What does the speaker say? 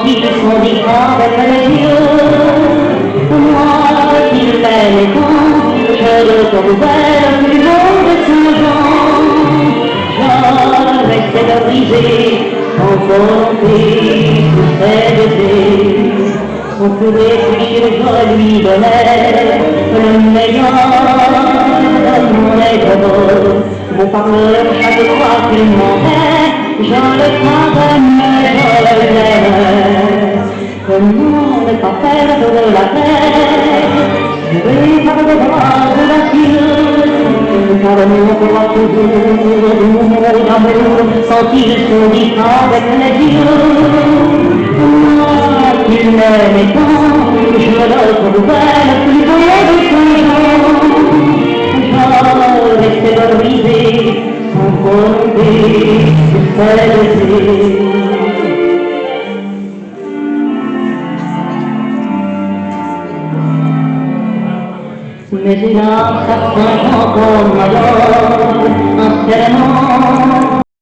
qu'il s'en dit avec les yeux. Moi qui l'aime tant, je le trouve plus beau de son genre. Je restais de briser, sans volonté, sous ses baisers. On pouvait toucher, je lui donnais le meilleur de mon être. Mon parleur, chaque fois qu'il mentait, je le pardonnais, je l'aimais. Comment ne pas perdre de la tête, suivi par le bras de la fille, car mon corps toujours d'amour, sans qu'il se dit avec les yeux. Moi qui l'aimais tant, je le trouvais le plus beau de son genre. Je restais de briser, sans volonté, sur ses baisers. Mais hélas, ça sent encore malheur, un serment